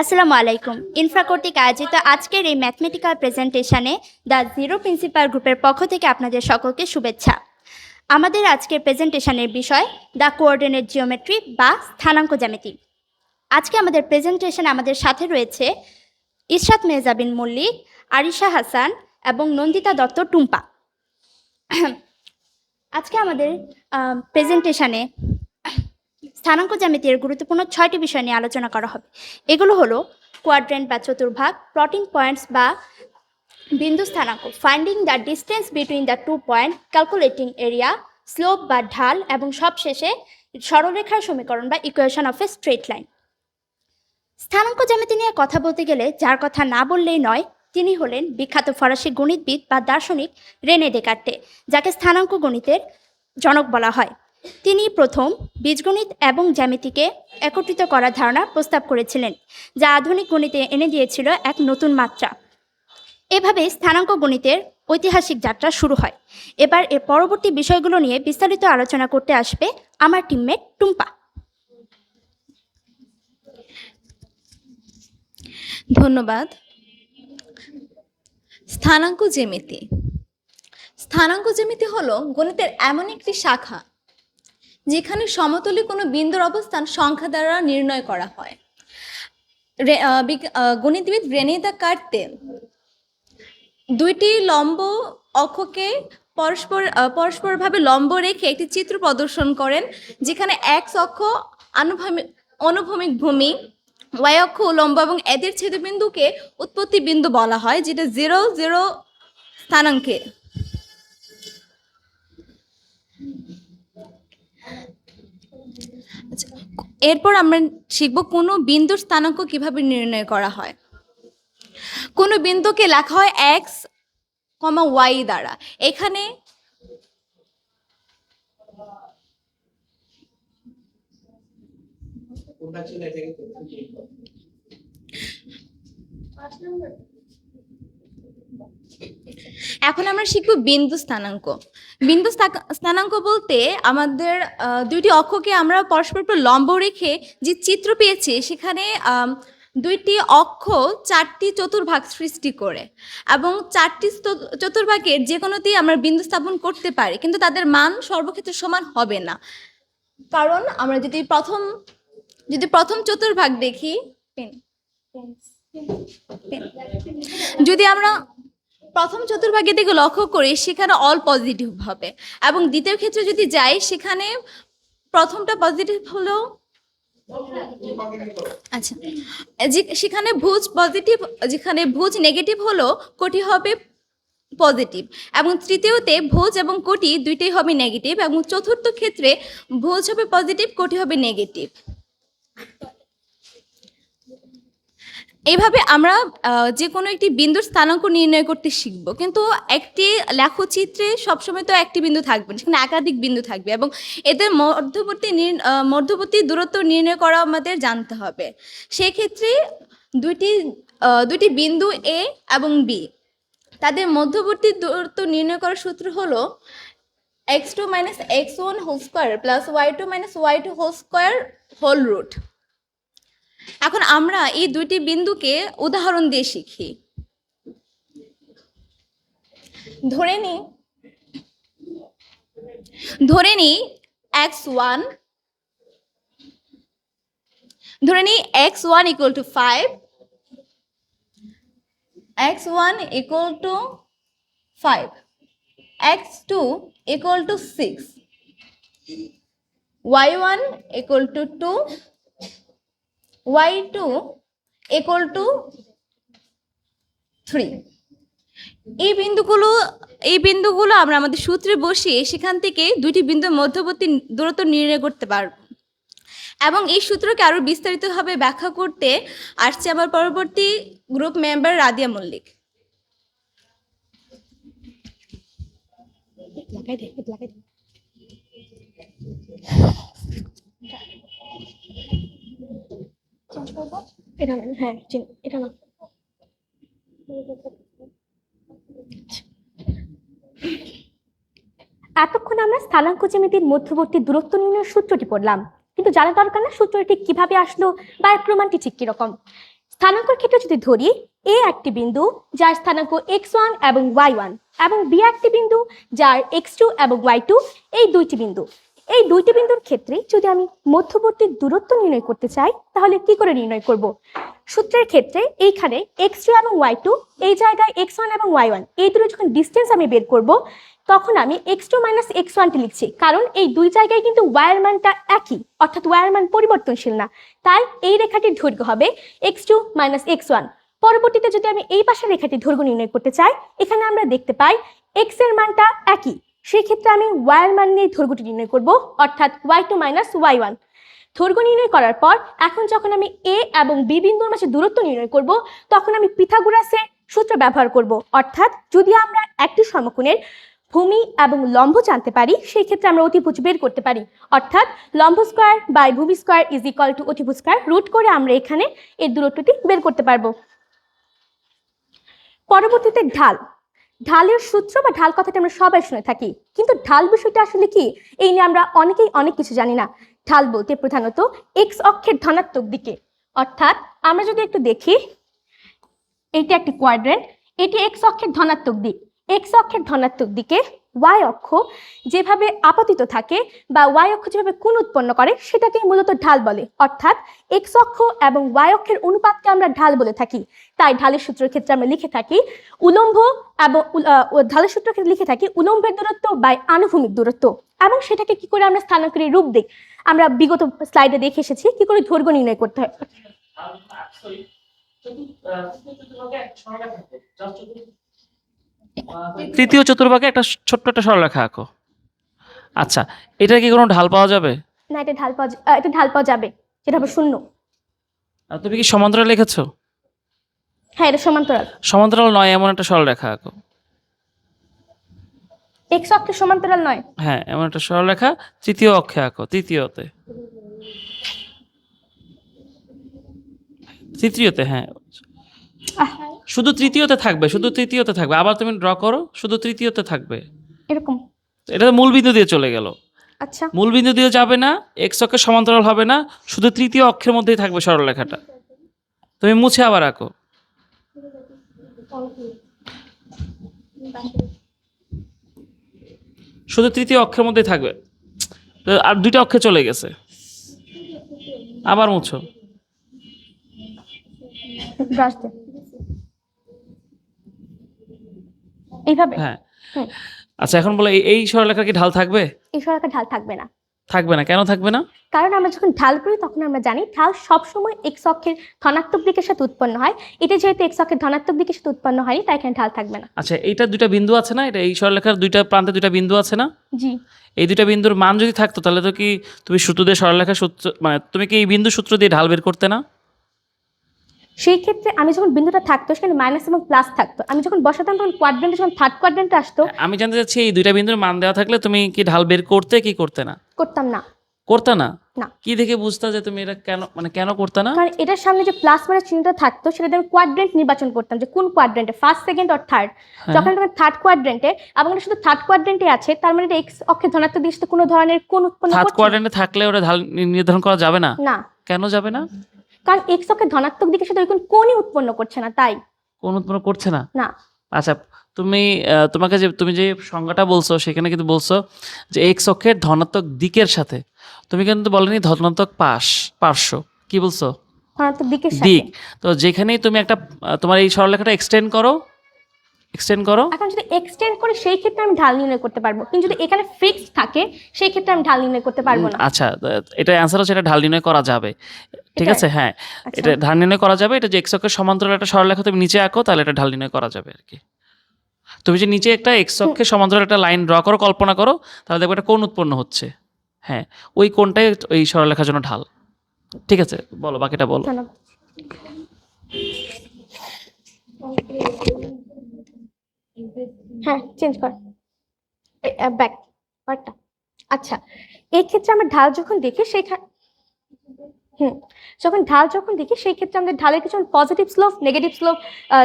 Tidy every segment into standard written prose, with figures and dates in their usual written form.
আসসালামু আলাইকুম। ইনফ্রা কর্তৃক আয়োজিত আজকের এই ম্যাথমেটিক্যাল প্রেজেন্টেশনে দ্য জিরো প্রিন্সিপাল গ্রুপের পক্ষ থেকে আপনাদের সকলকে শুভেচ্ছা। আমাদের আজকের প্রেজেন্টেশনের বিষয় দ্য কোঅর্ডিনেট জিওমেট্রি বা স্থানাঙ্ক জ্যামিতি। আজকে আমাদের প্রেজেন্টেশনে আমাদের সাথে রয়েছে ইশরাত মেহজাবিন মল্লিক, আরিশা হাসান এবং নন্দিতা দত্ত টুম্পা। আজকে আমাদের প্রেজেন্টেশনে স্থানাঙ্ক জ্যামিতির গুরুত্বপূর্ণ 6টি বিষয় নিয়ে আলোচনা করা হবে। এগুলো হলো কোয়াড্রেন্ট বা চতুর্ভাগ, প্লটিং পয়েন্টস বা বিন্দু স্থানাঙ্ক, finding the distance between the 2 point, calculating area, slope বা ঢাল এবং সবশেষে সরলরেখার সমীকরণ বা equation of A straight line. স্থানাঙ্ক জ্যামিতি নিয়ে কথা বলতে গেলে যার কথা না বললেই নয় তিনি হলেন বিখ্যাত ফরাসি গণিতবিদ বা দার্শনিক রেনে দেকার্তে, যাকে স্থানাঙ্ক গণিতের জনক বলা হয়। তিনি প্রথম বীজগণিত এবং জ্যামিতিকে একত্রিত করার ধারণা প্রস্তাব করেছিলেন, যা আধুনিক গণিতে এনে দিয়েছিল এক নতুন মাত্রা। এভাবে স্থানাঙ্ক গণিতের ঐতিহাসিক যাত্রা শুরু হয়। এবার এর পরবর্তী বিষয়গুলো নিয়ে বিস্তারিত আলোচনা করতে আসবে আমার টিমমেট টুম্পা। ধন্যবাদ। স্থানাঙ্ক জ্যামিতি। স্থানাঙ্ক জ্যামিতি হলো গণিতের এমন একটি শাখা যেখানে সমতলে কোনো বিন্দুর অবস্থান সংখ্যা দ্বারা নির্ণয় করা হয়। গণিতবিদ রেনে দেকার্তে দুইটি লম্ব অক্ষকে পরস্পরভাবে লম্ব রেখে একটি চিত্র প্রদর্শন করেন, যেখানে এক্স অক্ষ অনুভূমিক ভূমি, ওয়াই অক্ষ উলম্ব এবং এদের ছেদবিন্দুকে উৎপত্তি বিন্দু বলা হয়, যেটা 0 0 স্থানাঙ্কে। এরপর আমরা শিখব কোনো বিন্দুর স্থানাঙ্ক কিভাবে নির্ণয় করা হয়। কোনো বিন্দুকে লেখা হয় এক্স ওয়াই দ্বারা। এখানে এখন আমরা শিখব বিন্দু স্থানাঙ্ক। বিন্দু স্থানাঙ্ক বলতে আমাদের দুইটি অক্ষকে আমরা পরস্পর লম্ব রেখে যে চিত্র পেয়েছি, সেখানে দুইটি অক্ষ 4টি চতুর্ভাগ সৃষ্টি করে এবং 4টি চতুর্ভাগের যে কোনোতেই আমরা বিন্দু স্থাপন করতে পারি, কিন্তু তাদের মান সর্বক্ষেত্রে সমান হবে না। কারণ আমরা যদি প্রথম চতুর্ভাগ দেখি, যদি আমরা প্রথম চতুর্ভাগের দিকে লক্ষ্য করি, সেখানে অল পজিটিভ হবে, এবং দ্বিতীয় ক্ষেত্রে যদি যাই, সেখানে প্রথমটা পজিটিভ হলো, আচ্ছা, সেখানে ভুজ পজিটিভ, যেখানে ভুজ নেগেটিভ হলো কোটি হবে পজিটিভ, এবং তৃতীয়তে ভুজ এবং কোটি দুইটাই হবে নেগেটিভ, এবং চতুর্থ ক্ষেত্রে ভুজ হবে পজিটিভ, কোটি হবে নেগেটিভ। এইভাবে আমরা যে কোনো একটি বিন্দুর স্থানাঙ্ক নির্ণয় করতে শিখব। কিন্তু একটি লেখচিত্রে সবসময় তো একটি বিন্দু থাকবে, সেখানে একাধিক বিন্দু থাকবে, এবং এদের মধ্যবর্তী দূরত্ব নির্ণয় করা আমাদের জানতে হবে। সেক্ষেত্রে দুইটি বিন্দু এ এবং বি, তাদের মধ্যবর্তী দূরত্ব নির্ণয় করার সূত্র হলো x2 - x1 whole square plus y2 - y2 whole square whole root. এখন আমরা এই দুইটি বিন্দুকে উদাহরণ দিয়ে শিখি। ধরে নিই x1 equal to 5, x1 equal to 5, x2 equal to 6, y1 equal to 2, y2 equal to 3। এই বিন্দুগুলো আমরা আমাদের সূত্রে বসিয়ে সেখান থেকে দুইটি বিন্দুর মধ্যবর্তী দূরত্ব নির্ণয় করতে পারব, এবং এই সূত্রকে আরো বিস্তারিতভাবে ব্যাখ্যা করতে আসছে আমার পরবর্তী গ্রুপ মেম্বার রাদিয়া মল্লিক। এতক্ষণ আমরা স্থানাঙ্ক জ্যামিতির মধ্যবর্তী দূরত্ব নির্ণয়ের সূত্রটি পড়লাম, কিন্তু জানা দরকার না সূত্রটি ঠিক কিভাবে আসলো বা এর প্রমাণটি ঠিক কিরকম। স্থানাঙ্কর ক্ষেত্রে যদি ধরি এ একটি বিন্দু যার স্থানাঙ্ক x1 এবং y1 এবং বি একটি বিন্দু যার x2 এবং y2 এই দুইটি বিন্দু। এই দুইটি বিন্দুর ক্ষেত্রে যদি আমি মধ্যবর্তী দূরত্ব নির্ণয় করতে চাই তাহলে কি করে নির্ণয় করব? সূত্রের ক্ষেত্রে এইখানে x2 এবং y2 এই জায়গায় x1 এবং y1 এই দুটো যখন ডিসটেন্স আমি বের করব তখন আমি x2 - x1 টি লিখছি, কারণ এই দুই জায়গায় কিন্তু y এর মানটা একই, অর্থাৎ y এর মান পরিবর্তনশীল না। তাই এই রেখাটির দৈর্ঘ্য হবে x2 - x1। পরবর্তীতে যদি আমি এই পাশের রেখাটির দৈর্ঘ্য নির্ণয় করতে চাই, এখানে আমরা দেখতে পাই x এর মানটা একই, সেই ক্ষেত্রে আমি y এর মান নিয়ে দৈর্ঘ্যটি নির্ণয় করব, অর্থাৎ y2 - y1। দৈর্ঘ্য নির্ণয় করার পর এখন যখন আমি এ এবং বি বিন্দুর মাঝে দূরত্ব নির্ণয় করব তখন আমি পিথাগোরাসের সূত্র ব্যবহার করব, অর্থাৎ যদি আমরা একটি সমকোণের ভূমি এবং লম্ব জানতে পারি সেই ক্ষেত্রে আমরা অতিভুজ বের করতে পারি, অর্থাৎ লম্ব স্কয়ার বাই ভূমি স্কয়ার ইজ ইকুয়াল টু অতিভুজ স্কয়ার রুট করে আমরা এখানে এর দূরত্বটি বের করতে পারবো। পরবর্তীতে ঢাল। ঢালের সূত্র বা ঢাল কথাটা আমরা সবাই শুনে থাকি, কিন্তু ঢাল বিষয়টা আসলে কি এই নিয়ে আমরা অনেকেই অনেক কিছু জানি না। ঢাল বলতে প্রধানত এক্স অক্ষের ধনাত্মক দিকে, অর্থাৎ আমরা যদি একটু দেখি এইটা একটি কোয়াড্রেন্ট, এটি এক্স অক্ষের ধনাত্মক দিক। এক্স অক্ষের ধনাত্মক দিকে ওয়াই অক্ষ যেভাবে আপতিত থাকে বা ওয়াই অক্ষ যেভাবে কোণ উৎপন্ন করে সেটাকেই মূলত ঢাল বলে, অর্থাৎ এক্স অক্ষ এবং ওয়াই অক্ষের অনুপাতকে আমরা ঢাল বলে থাকি। তাই ঢালের সূত্রের ক্ষেত্রে আমরা লিখে থাকি উলম্ব এবং ঢালের সূত্রের ক্ষেত্রে লিখে থাকি উলম্বের দূরত্ব বাই আনুভূমিক দূরত্ব, এবং সেটাকে কি করে আমরা স্থানান্তরের রূপ দিই আমরা বিগত স্লাইডে দেখে এসেছি কি করে দৈর্ঘ্য নির্ণয় করতে হয়। তৃতীয় চতুর্ভাগে একটা ছোট্ট একটা সরলরেখা আঁকো। আচ্ছা, এটা কি কোনো ঢাল পাওয়া যাবে? না, এটা ঢাল পাওয়া যাবে, যেটা হবে 0। আর তুমি কি সমান্তরাল লিখেছো? হ্যাঁ, এটা সমান্তরাল। সমান্তরাল নয় এমন একটা সরলরেখা আঁকো। এক্স অক্ষের সমান্তরাল নয়? হ্যাঁ, এমন একটা সরলরেখা তৃতীয় অক্ষে আঁকো, তৃতীয়তে হ্যাঁ, শুধু তৃতীয়তে থাকবে, আবার তুমি ড্র করো, শুধু তৃতীয়তে থাকবে এরকম। এটা তো মূল বিন্দু দিয়ে চলে গেল। আচ্ছা, মূল বিন্দু দিয়ে যাবে না, এক্স অক্ষের সমান্তরাল হবে না, শুধু তৃতীয় অক্ষের মধ্যেই থাকবে সরলরেখাটা। তুমি মুছে আবার আঁকো। শুধু তৃতীয় অক্ষের মধ্যেই থাকবে, তো আর দুইটা অক্ষে চলে গেছে, আবার মুছো। ব্রাশ দে এইভাবে। হ্যাঁ, আচ্ছা এখন বলো এই সরলরেখার কি ঢাল থাকবে? এই সরলরেখা ঢাল থাকবে না। থাকবে না, কেন থাকবে না? কারণ আমরা যখন ঢাল করি তখন আমরা জানি ঢাল সবসময় এক্স অক্ষের ধনাত্মক দিকের সাথে উৎপন্ন হয়, এটা যেহেতু এক্স অক্ষের ধনাত্মক দিকের সাথে উৎপন্ন হয়নি তাই এখানে ঢাল থাকবে না। আচ্ছা, এইটা দুইটা বিন্দু আছে না, এটা এই সরলরেখার দুইটা প্রান্তে দুইটা বিন্দু আছে না? জি। এই দুইটা বিন্দুর মান যদি থাকতো তাহলে তো কি তুমি সূত্র দিয়ে সরলরেখা সূত্র মানে তুমি কি এই বিন্দু সূত্র দিয়ে ঢাল বের করতে না? সেই ক্ষেত্রে আমি যখন বিন্দুটা থাকতো সেখানে মাইনাস এবং প্লাস থাকতো, আমি যখন বসাতাম তখন কোয়াড্রেন্টে যখন থার্ড কোয়াড্রেন্টে আসতো। আমি জানতে চাচ্ছি এই দুইটা বিন্দুর মান দেওয়া থাকলে তুমি কি ঢাল বের করতে কি করতে না? করতাম না। করতে না? না। কি দেখে বুঝতা যে তুমি এটা কেন করতে না? কারণ এটার সামনে যে প্লাস মানে চিহ্নটা থাকতো সেটাতে আমি কোয়াড্রেন্ট নির্বাচন করতাম যে কোন কোয়াড্রেন্টে, ফার্স্ট, সেকেন্ড অর থার্ড। যখন তুমি থার্ড কোয়াড্রেন্টে এবং এটা শুধু থার্ড কোয়াড্রেন্টে আছে তার মানে এটা এক্স অক্ষের ধনাত্মক দিকে কোনো ধরনের কোণ উৎপন্ন থার্ড করছে না। কোয়াড্রেন্টে থাকলে ওটা ঢাল নির্ধারণ করা যাবে না? না। কেন যাবে না? কারণ এক্স অক্ষের ধনাত্মক দিকের সাথে ওই কোণই উৎপন্ন করছে না, তাই। কোণ উৎপন্ন করছে না? না। আচ্ছা, তুমি যে সংজ্ঞাটা বলছো সেখানে কিন্তু বলছো যে এক্স অক্ষের ধনাত্মক দিকের সাথে, তুমি কিন্তু বলনি ধনাত্মক পার্শ্ব, কি বলছো? ধনাত্মক দিকের সাথে। দিক। তো যেখানেই তুমি একটা তোমার এই সরলরেখাটা এক্সটেন্ড করো। এখন যদি এক্সটেন্ড করে সেই ক্ষেত্রে আমি ঢাল নির্ণয় করতে পারবো, কিন্তু যদি এখানে ফিক্সড থাকে সেই ক্ষেত্রে আমি ঢাল নির্ণয় করতে পারবো না। আচ্ছা, এটা অ্যান্সার হচ্ছে এটা ঢাল নির্ণয় করা যাবে, ঠিক আছে? হ্যাঁ, এটা ঢাল নির্ণয় করা যাবে। এটা যে এক্স অক্ষের সমান্তরাল একটা সরলরেখা তুমি নিচে আঁকো তাহলে এটা ঢাল নির্ণয় করা যাবে আর কি। তুমি যে নিচে একটা এক্স অক্ষের সমান্তরাল একটা লাইন ড্র করো, কল্পনা করো, তাহলে দেখবে একটা কোণ উৎপন্ন হচ্ছে। হ্যাঁ, ওই কোণটাই ওই সরলরেখার জন্য ঢাল। ঠিক আছে, বলো বাকিটা বলো। হ্যাঁ, চেঞ্জ কর ব্যাক পার্টটা। আচ্ছা, এই ক্ষেত্রে আমরা ঢাল যখন দেখি সেখানে যখন ঢাল যখন দেখি সেই ক্ষেত্রে আমাদের ঢালের কিছু positive slope, negative slope,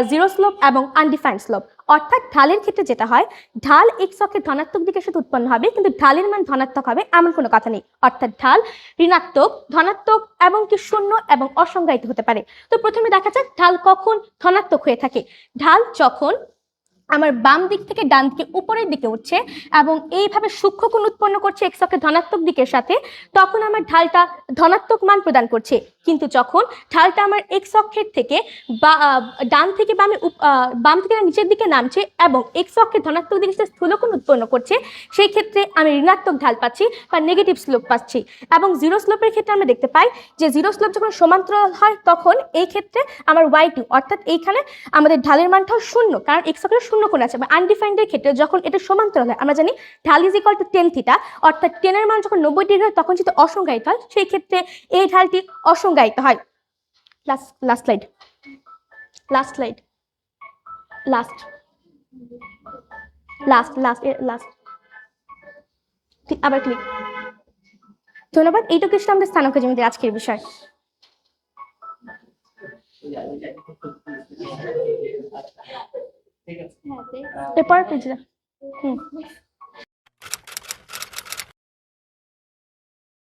zero slope এবং আনডিফাইন্ড স্লোপ। অর্থাৎ ঢালের ক্ষেত্রে যেটা হয়, ঢাল এক্স অক্ষের ধনাত্মক দিকের সাথে উৎপন্ন হবে, কিন্তু ঢালের মান ধনাত্মক হবে এমন কোনো কথা নেই। অর্থাৎ ঢাল ঋণাত্মক, ধনাত্মক এবং কি শূন্য এবং অসংজ্ঞায়িত হতে পারে। তো প্রথমে দেখা যাক ঢাল কখন ধনাত্মক হয়ে থাকে। ঢাল যখন আমার বাম দিক থেকে ডান দিকে উপরের দিকে উঠছে এবং এইভাবে সূক্ষ্ম কোণ উৎপন্ন করছে এক্স অক্ষের ধনাত্মক দিকের সাথে, তখন আমার ঢালটা ধনাত্মক মান প্রদান করছে। কিন্তু যখন ঢালটা আমার এক্স অক্ষের থেকে ডান থেকে বাম থেকে নিচের দিকে নামছে এবং এক্স অক্ষের ধনাত্মক দিকে সাথে স্থূলকোণ উৎপন্ন করছে, সেই ক্ষেত্রে আমি ঋণাত্মক ঢাল পাচ্ছি বা নেগেটিভ স্লোপ পাচ্ছি। এবং জিরো স্লোপের ক্ষেত্রে আমরা দেখতে পাই যে জিরো স্লোপ যখন সমান্তরাল হয়, তখন এই ক্ষেত্রে আমার y2 অর্থাৎ এইখানে আমাদের ঢালের মানটাও শূন্য, কারণ এক্স অক্ষের শূন্য কোণ আছে। বা আনডিফাইন্ডের ক্ষেত্রে যখন এটা সমান্তরাল হয়, আমরা জানি ঢাল is equal to tan theta, অর্থাৎ টেনের মান যখন 90 ডিগ্রি হয় তখন যদি অসংজ্ঞায়িত হয়, সেই ক্ষেত্রে এই ঢালটি অসংজ্ঞায়িত হয়। Last slide, last slide, last last last last আবার ক্লিক। ধন্যবাদ। এইটুকু ছিল আমাদের স্থানাঙ্ক জ্যামিতির আজকের বিষয়। এরপর পেজে